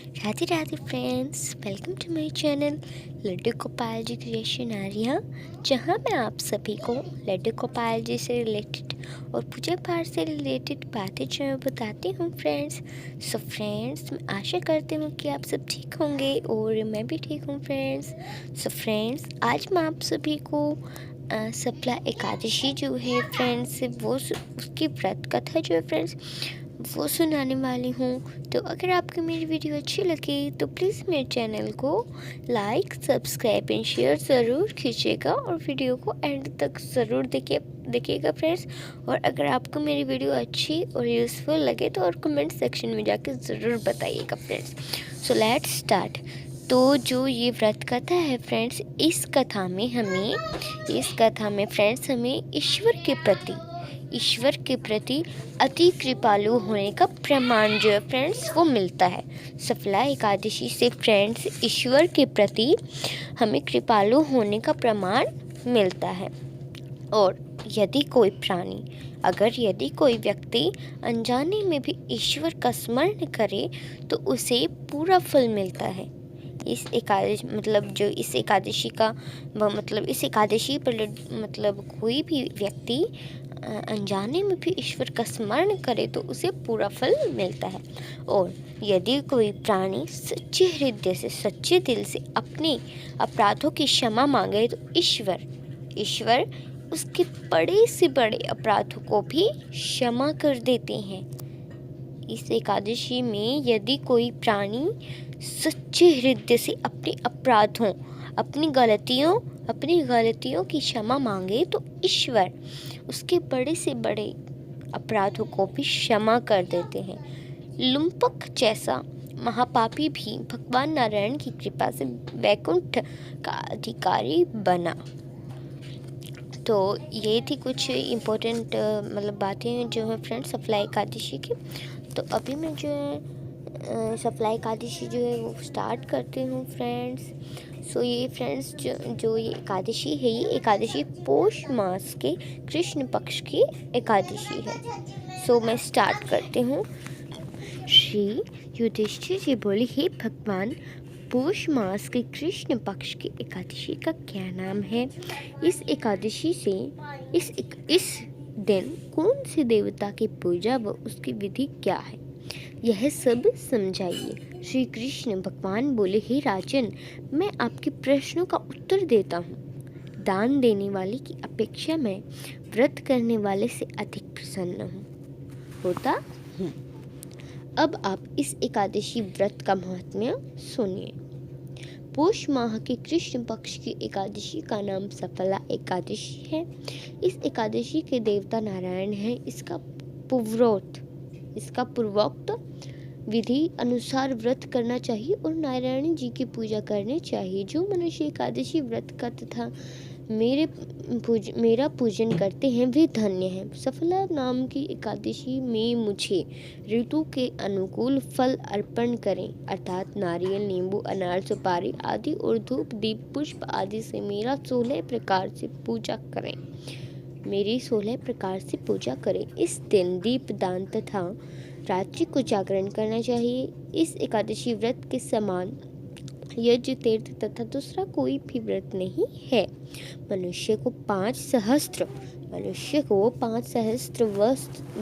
Radhe Radhe friends, welcome to my channel Laddu Gopal ji creation Arya, जहां मैं आप सभी को लड्डू गोपाल जी से रिलेटेड और पूजा पाठ से रिलेटेड बातें जो है बताती हूँ फ्रेंड्स। सो फ्रेंड्स, मैं आशा करती हूँ कि आप सब ठीक होंगे और मैं भी ठीक हूँ फ्रेंड्स। सो फ्रेंड्स, आज मैं आप सभी को सफला एकादशी जो है फ्रेंड्स, वो उसकी व्रत कथा जो है फ्रेंड्स वो सुनाने वाली हूँ। तो अगर आपको मेरी वीडियो अच्छी लगे तो प्लीज़ मेरे चैनल को लाइक, सब्सक्राइब एंड शेयर ज़रूर कीजिएगा और वीडियो को एंड तक ज़रूर देखिएगा फ्रेंड्स। और अगर आपको मेरी वीडियो अच्छी और यूज़फुल लगे तो और कमेंट सेक्शन में जाकर ज़रूर बताइएगा फ्रेंड्स। So let's start. तो जो ये व्रत कथा है फ्रेंड्स, इस कथा में फ्रेंड्स हमें ईश्वर के प्रति अति कृपालु होने का प्रमाण जो है फ्रेंड्स वो मिलता है। सफला एकादशी से फ्रेंड्स ईश्वर के प्रति हमें कृपालु होने का प्रमाण मिलता है। और यदि कोई व्यक्ति अनजाने में भी ईश्वर का स्मरण करे तो उसे पूरा फल मिलता है। इस एकादशी पर कोई भी व्यक्ति अनजाने में भी ईश्वर का स्मरण करे तो उसे पूरा फल मिलता है। और यदि कोई प्राणी सच्चे हृदय से, सच्चे दिल से अपने अपराधों की क्षमा मांगे तो ईश्वर उसके बड़े से बड़े अपराधों को भी क्षमा कर देते हैं। इस एकादशी में यदि कोई प्राणी सच्चे हृदय से अपने अपराधों, अपनी गलतियों की क्षमा मांगे तो ईश्वर उसके बड़े से बड़े अपराधों को भी क्षमा कर देते हैं। लुम्पक जैसा महापापी भी भगवान नारायण की कृपा से वैकुंठ का अधिकारी बना। तो ये थी कुछ इम्पोर्टेंट बातें जो है फ्रेंड्स सफला एकादशी की। तो अभी मैं जो है सफला एकादशी जो है वो स्टार्ट करती हूँ फ्रेंड्स। सो ये फ्रेंड्स जो ये एकादशी है, ये एकादशी पौष मास के कृष्ण पक्ष की एकादशी है। सो मैं स्टार्ट करती हूँ। श्री युधिष्ठिर जी बोले, हे भगवान, पौष मास के कृष्ण पक्ष की एकादशी का क्या नाम है? इस एकादशी से इस दिन कौन से देवता की पूजा व उसकी विधि क्या है, यह सब समझाइए। श्री कृष्ण भगवान बोले, हे राजन, मैं आपके प्रश्नों का उत्तर देता हूँ। दान देने वाले की अपेक्षा मैं व्रत करने वाले से अधिक प्रसन्न होता हूँ। अब आप इस एकादशी व्रत का महत्व सुनिए। पौष माह के कृष्ण पक्ष की एकादशी का नाम सफला एकादशी है। इस एकादशी के देवता नारायण हैं। इसका पूर्वोक्त विधि अनुसार व्रत करना चाहिए और नारायण जी की पूजा करनी चाहिए। जो मनुष्य एकादशी व्रत का तथा मेरा पूजन करते हैं वे धन्य हैं। सफला नाम की एकादशी में मुझे ऋतु के अनुकूल फल अर्पण करें, अर्थात नारियल, नींबू, अनार, सुपारी आदि और धूप, दीप, पुष्प आदि से मेरी 16 प्रकार से पूजा करें। इस दिन दीप दान तथा रात्रि को जागरण करना चाहिए। इस एकादशी व्रत के समान यज्ञ, तीर्थ तथा दूसरा कोई भी व्रत नहीं है। मनुष्य को 5 सहस्त्र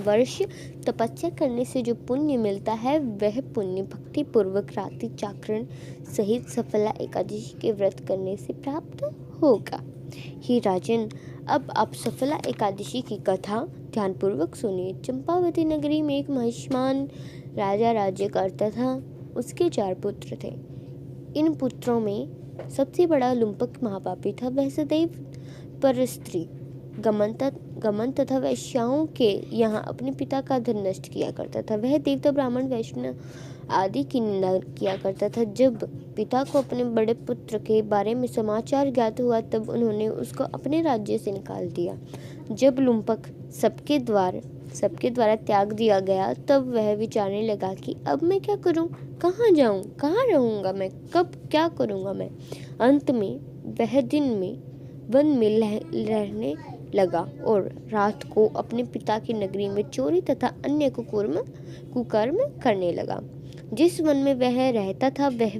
वर्ष तपस्या करने से जो पुण्य मिलता है वह पुण्य भक्ति पूर्वक रात्रि जागरण सहित सफला एकादशी के व्रत करने से प्राप्त होगा। हे राजन, अब आप सफला एकादशी की कथा ध्यानपूर्वक सुनिए। चंपावती नगरी में एक महिष्मान राजा राज्य करता था। उसके 4 पुत्र थे। इन पुत्रों में सबसे बड़ा लुम्पक महापापी था। वह सदैव परस्त्री गमन तथा वैश्याओं के यहाँ अपने पिता का धन नष्ट किया करता था। वह देवता, ब्राह्मण, वैष्णव आदि की निंदा किया करता था। जब पिता को अपने बड़े पुत्र के बारे में समाचार ज्ञात हुआ तब उन्होंने उसको अपने राज्य से निकाल दिया। जब लुम्पक सबके द्वारा त्याग दिया गया तब वह विचारने लगा कि अब मैं क्या करूं, कहाँ जाऊं, कहाँ रहूंगा मैं, कब क्या करूंगा मैं। अंत में वह दिन में वन में रहने लगा और रात को अपने पिता की नगरी में चोरी तथा अन्य कुकर्म करने लगा। जिस वन में वह रहता था वह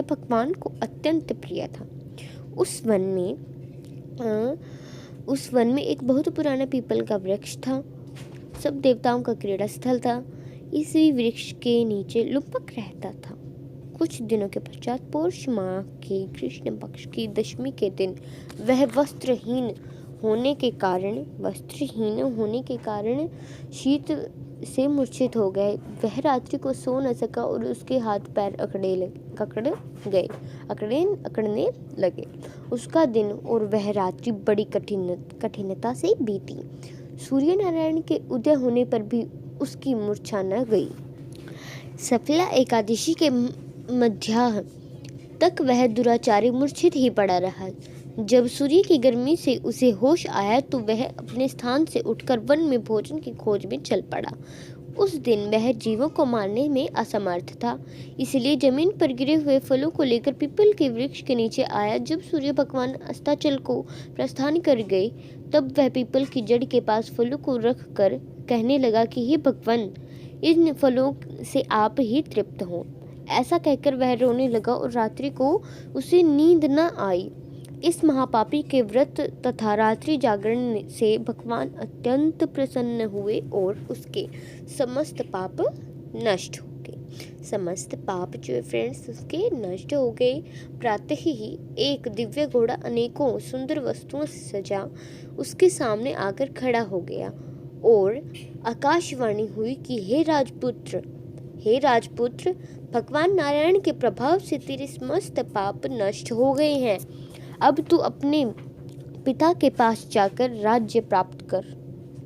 भगवान को अत्यंत प्रिय था। उस वन में एक बहुत पुराना पीपल का वृक्ष था। सब देवताओं का क्रीड़ा स्थल था। इसी वृक्ष के नीचे लुम्पक रहता था। कुछ दिनों के पश्चात पौष माह के कृष्ण पक्ष की दशमी के दिन वह वस्त्रहीन होने के कारण शीत से मूर्छित हो गए। वह रात्रि को सो न सका और उसके हाथ पैर अकड़ने लगे। उसका दिन और वह रात्रि बड़ी कठिनता से बीती। सूर्य नारायण के उदय होने पर भी उसकी मूर्छा न गई। सफला एकादशी के मध्याह्न तक वह दुराचारी मूर्छित ही पड़ा रहा। जब सूर्य की गर्मी से उसे होश आया तो वह अपने स्थान से उठकर वन में भोजन की खोज में चल पड़ा। उस दिन वह जीवों को मारने में असमर्थ था, इसलिए जमीन पर गिरे हुए फलों को लेकर पीपल के वृक्ष के नीचे आया। जब सूर्य भगवान अस्ताचल को प्रस्थान कर गए तब वह पीपल की जड़ के पास फलों को रख कर कहने लगा कि हे भगवान, इन फलों से आप ही तृप्त हो। ऐसा कहकर वह रोने लगा और रात्रि को उसे नींद न आई। इस महापापी के व्रत तथा रात्रि जागरण से भगवान अत्यंत प्रसन्न हुए और उसके समस्त पाप नष्ट हो गए। समस्त पाप जो है फ्रेंड्स उसके नष्ट हो गए। प्रातः ही एक दिव्य घोड़ा अनेकों सुंदर वस्तुओं से सजा उसके सामने आकर खड़ा हो गया और आकाशवाणी हुई कि हे राजपुत्र, भगवान नारायण के प्रभाव से तेरे समस्त पाप नष्ट हो गए हैं। अब तू अपने पिता के पास जाकर राज्य प्राप्त कर।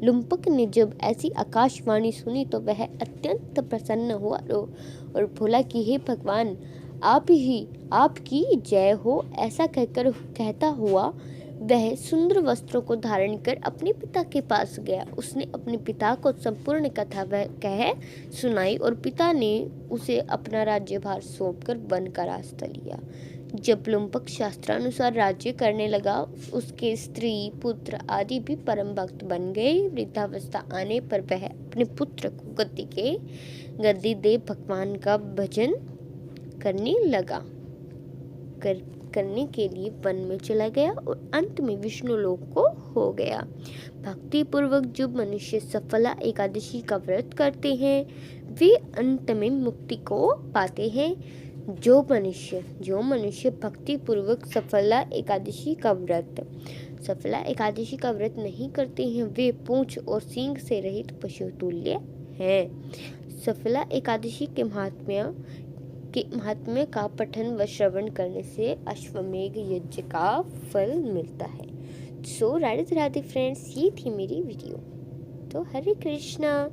लुम्पक ने जब ऐसी आकाशवाणी सुनी तो वह अत्यंत प्रसन्न हुआ और बोला कि हे भगवान, आपकी जय हो। ऐसा कहता हुआ वह सुंदर वस्त्रों को धारण कर अपने पिता के पास गया। उसने अपने पिता को संपूर्ण कथा कह सुनाई और पिता ने उसे अपना राज्यभार सौंपकर वन का रास्ता लिया। जब लुम्पक शास्त्रानुसार राज्य करने लगा, उसके स्त्री पुत्र आदि भी परम भक्त बन गए। वृद्धावस्था आने पर वह अपने पुत्र को गद्दी दे भगवान का भजन करने के लिए वन में चला गया और अंत में विष्णु लोक को हो गया। भक्ति पूर्वक जो मनुष्य सफला एकादशी का व्रत करते हैं वे अंत में मुक्ति को पाते हैं। जो मनुष्य भक्ति पूर्वक सफला एकादशी का व्रत नहीं करते हैं वे पूंछ और सींग से रहित पशु तुल्य हैं। सफला एकादशी के महात्म्य का पठन व श्रवण करने से अश्वमेघ यज्ञ का फल मिलता है। सो राधे राधे फ्रेंड्स, ये थी मेरी वीडियो। तो हरे कृष्णा।